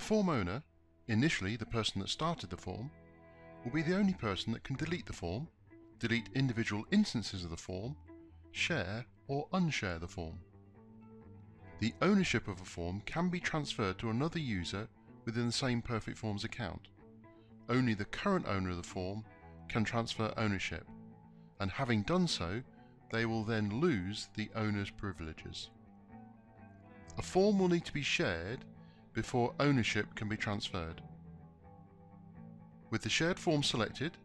form owner, initially the person that started the form, will be the only person that can delete the form, delete individual instances of the form, share or unshare the form. The ownership of a form can be transferred to another user within the same PerfectForms account. Only the current owner of the form can transfer ownership, and having done so, they will then lose the owner's privileges. A form will need to be shared before ownership can be transferred. With the shared form selected,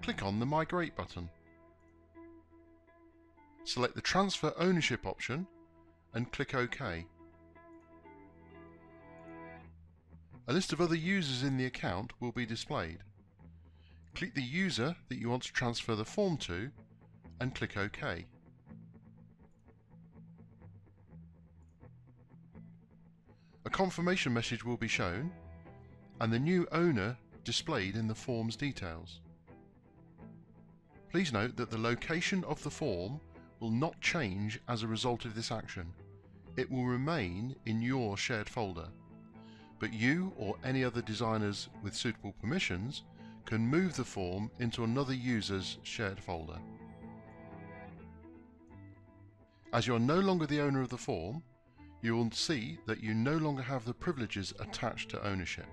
click on the Migrate button. Select the Transfer Ownership option and click OK. A list of other users in the account will be displayed. Click the user that you want to transfer the form to and click OK. A confirmation message will be shown and the new owner displayed in the form's details. Please note that the location of the form will not change as a result of this action. It will remain in your shared folder, but you or any other designers with suitable permissions can move the form into another user's shared folder. As you're no longer the owner of the form, you will see that you no longer have the privileges attached to ownership.